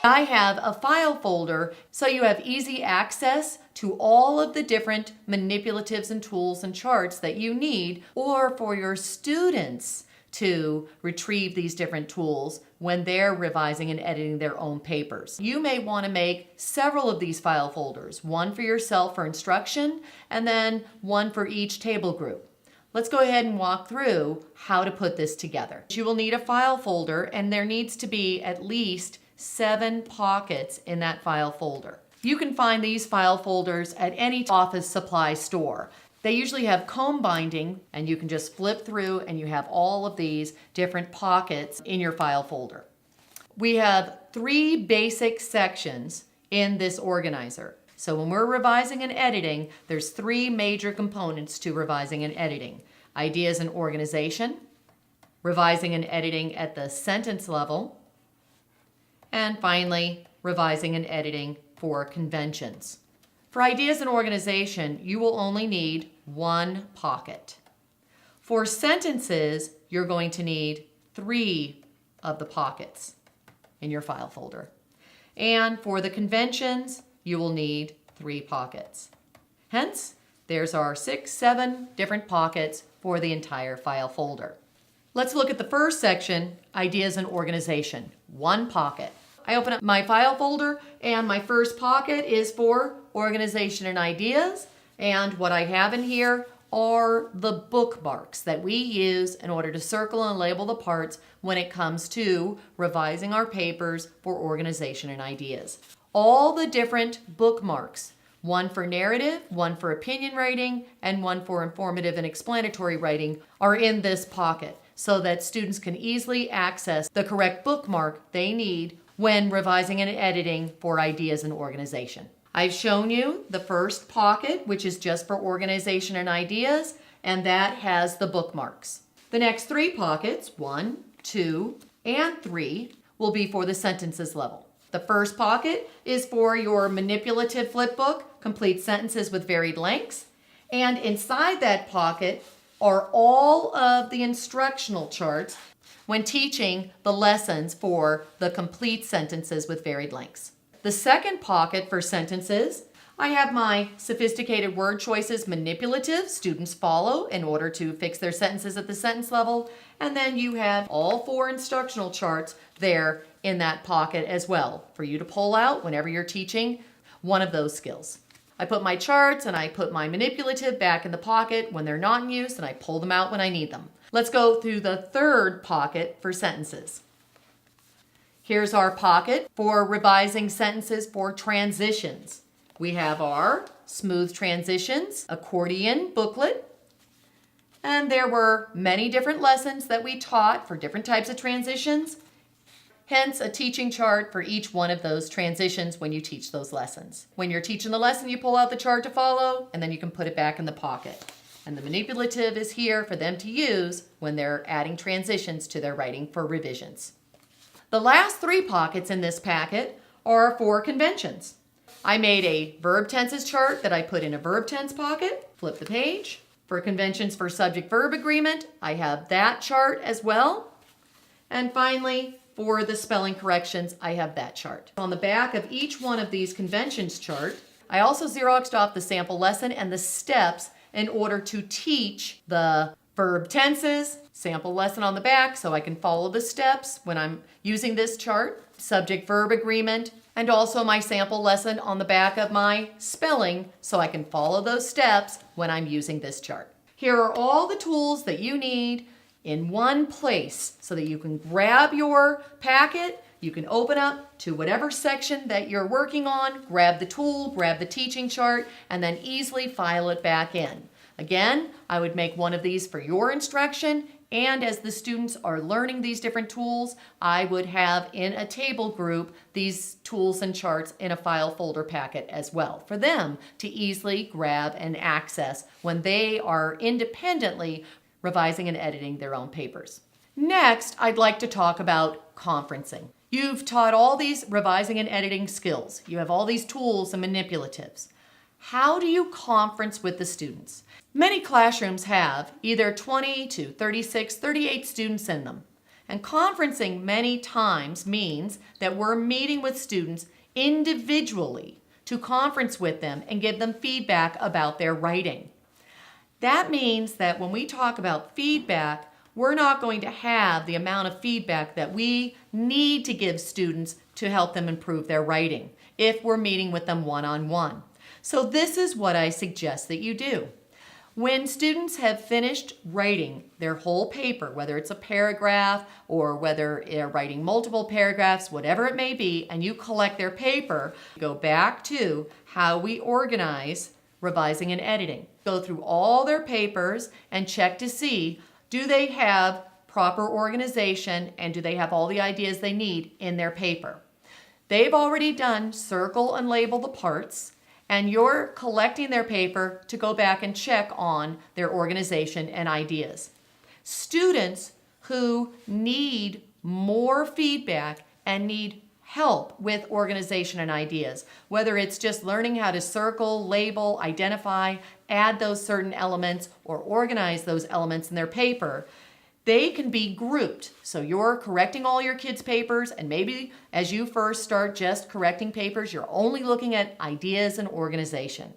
I have a file folder so you have easy access to all of the different manipulatives and tools and charts that you need, or for your students to retrieve these different tools when they're revising and editing their own papers. You may want to make several of these file folders, one for yourself for instruction and then one for each table group. Let's go ahead and walk through how to put this together. You will need a file folder, and there needs to be at least 7 pockets in that file folder. You can find these file folders at any office supply store. They usually have comb binding, and you can just flip through and you have all of these different pockets in your file folder. We have 3 basic sections in this organizer. So when we're revising and editing, there's 3 major components to revising and editing: ideas and organization, revising and editing at the sentence level, and finally, revising and editing for conventions. For ideas and organization, you will only need 1 pocket. For sentences, you're going to need 3 of the pockets in your file folder. And for the conventions, you will need 3 pockets. Hence, there's our 6, 7 different pockets for the entire file folder. Let's look at the first section, ideas and organization. 1 pocket. I open up my file folder, and my first pocket is for organization and ideas. And what I have in here are the bookmarks that we use in order to circle and label the parts when it comes to revising our papers for organization and ideas. All the different bookmarks, one for narrative, one for opinion writing, and one for informative and explanatory writing, are in this pocket so that students can easily access the correct bookmark they need when revising and editing for ideas and organization. I've shown you the first pocket, which is just for organization and ideas, and that has the bookmarks. The next 3 pockets, 1, 2, and 3, will be for the sentences level. The first pocket is for your manipulative flipbook, complete sentences with varied lengths, and inside that pocket are all of the instructional charts when teaching the lessons for the complete sentences with varied lengths. The second pocket for sentences, I have my sophisticated word choices manipulative students follow in order to fix their sentences at the sentence level, and then you have all 4 instructional charts there in that pocket as well for you to pull out whenever you're teaching one of those skills. I put my charts and I put my manipulative back in the pocket when they're not in use, and I pull them out when I need them. Let's go through the third pocket for sentences. Here's our pocket for revising sentences for transitions. We have our Smooth Transitions Accordion booklet. And there were many different lessons that we taught for different types of transitions. Hence, a teaching chart for each one of those transitions when you teach those lessons. When you're teaching the lesson, you pull out the chart to follow, and then you can put it back in the pocket. And the manipulative is here for them to use when they're adding transitions to their writing for revisions. The last 3 pockets in this packet are for conventions. I made a verb tenses chart that I put in a verb tense pocket. Flip the page. For conventions for subject-verb agreement, I have that chart as well. And finally, for the spelling corrections, I have that chart. On the back of each one of these conventions chart, I also Xeroxed off the sample lesson and the steps in order to teach the verb tenses, sample lesson on the back so I can follow the steps when I'm using this chart, subject-verb agreement, and also my sample lesson on the back of my spelling so I can follow those steps when I'm using this chart. Here are all the tools that you need in one place so that you can grab your packet, you can open up to whatever section that you're working on, grab the tool, grab the teaching chart, and then easily file it back in. Again, I would make one of these for your instruction, and as the students are learning these different tools, I would have in a table group these tools and charts in a file folder packet as well for them to easily grab and access when they are independently revising and editing their own papers. Next, I'd like to talk about conferencing. You've taught all these revising and editing skills. You have all these tools and manipulatives. How do you conference with the students? Many classrooms have either 20 to 36, 38 students in them. And conferencing many times means that we're meeting with students individually to conference with them and give them feedback about their writing. That means that when we talk about feedback, we're not going to have the amount of feedback that we need to give students to help them improve their writing if we're meeting with them one-on-one. So this is what I suggest that you do. When students have finished writing their whole paper, whether it's a paragraph or whether they're writing multiple paragraphs, whatever it may be, and you collect their paper, go back to how we organize revising and editing. Go through all their papers and check to see, do they have proper organization and do they have all the ideas they need in their paper? They've already done circle and label the parts, and you're collecting their paper to go back and check on their organization and ideas. Students who need more feedback and need help with organization and ideas, whether it's just learning how to circle, label, identify, add those certain elements, or organize those elements in their paper, they can be grouped. So you're correcting all your kids' papers, and maybe as you first start just correcting papers, you're only looking at ideas and organization.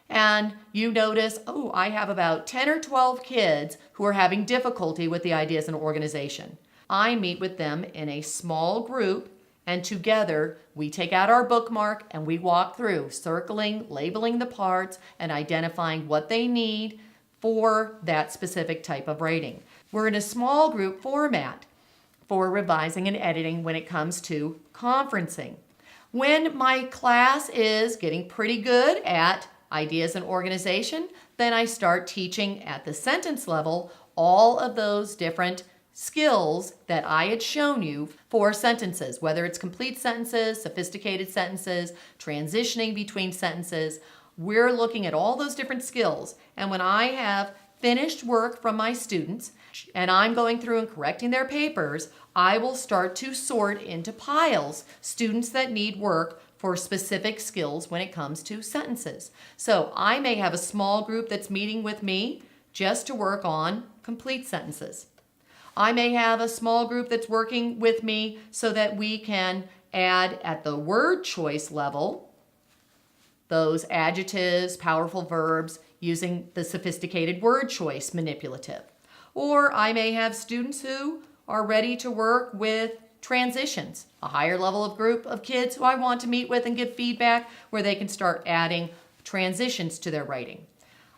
And you notice, oh, I have about 10 or 12 kids who are having difficulty with the ideas and organization. I meet with them in a small group, and together we take out our bookmark and we walk through, circling, labeling the parts, and identifying what they need for that specific type of writing. We're in a small group format for revising and editing when it comes to conferencing. When my class is getting pretty good at ideas and organization, then I start teaching at the sentence level all of those different skills that I had shown you for sentences, whether it's complete sentences, sophisticated sentences, transitioning between sentences. We're looking at all those different skills. And when I have finished work from my students and I'm going through and correcting their papers, I will start to sort into piles students that need work for specific skills when it comes to sentences. So I may have a small group that's meeting with me just to work on complete sentences. I may have a small group that's working with me so that we can add at the word choice level those adjectives, powerful verbs, using the sophisticated word choice manipulative. Or I may have students who are ready to work with transitions, a higher level of group of kids who I want to meet with and give feedback where they can start adding transitions to their writing.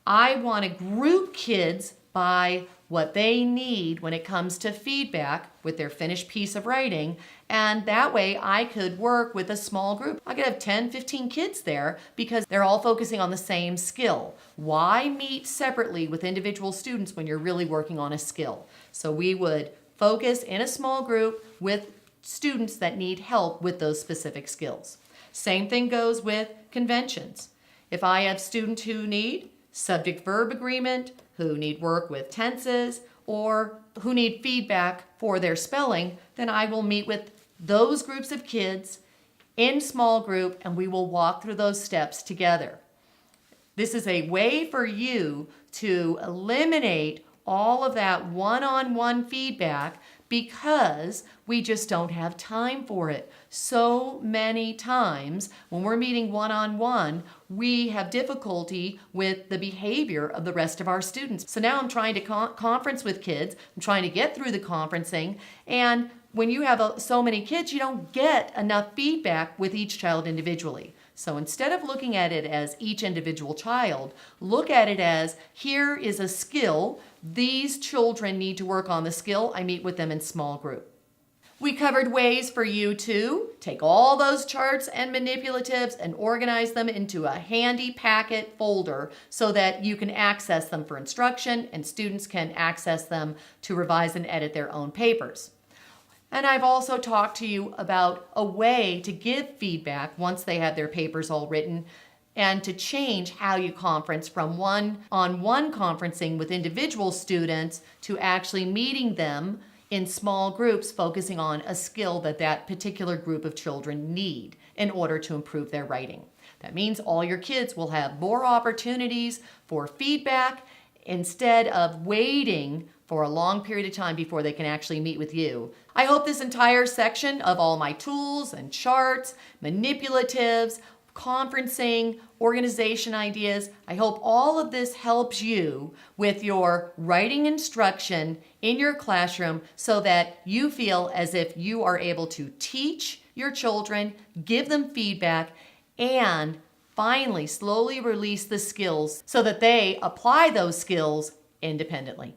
I want to group kids by what they need when it comes to feedback with their finished piece of writing, and that way I could work with a small group. I could have 10, 15 kids there because they're all focusing on the same skill. Why meet separately with individual students when you're really working on a skill? So we would focus in a small group with students that need help with those specific skills. Same thing goes with conventions. If I have students who need subject-verb agreement, who need work with tenses, or who need feedback for their spelling, then I will meet with those groups of kids in small group and we will walk through those steps together. This is a way for you to eliminate all of that one-on-one feedback because we just don't have time for it. So many times when we're meeting one-on-one, we have difficulty with the behavior of the rest of our students. So now I'm trying to conference with kids. I'm trying to get through the conferencing. And when you have so many kids, you don't get enough feedback with each child individually. So instead of looking at it as each individual child, look at it as here is a skill. These children need to work on the skill. I meet with them in small group. We covered ways for you to take all those charts and manipulatives and organize them into a handy packet folder so that you can access them for instruction and students can access them to revise and edit their own papers. And I've also talked to you about a way to give feedback once they have their papers all written and to change how you conference from one-on-one conferencing with individual students to actually meeting them in small groups focusing on a skill that that particular group of children need in order to improve their writing. That means all your kids will have more opportunities for feedback instead of waiting for a long period of time before they can actually meet with you. I hope this entire section of all my tools and charts, manipulatives, conferencing, organization ideas, I hope all of this helps you with your writing instruction in your classroom so that you feel as if you are able to teach your children, give them feedback, and finally slowly release the skills so that they apply those skills independently.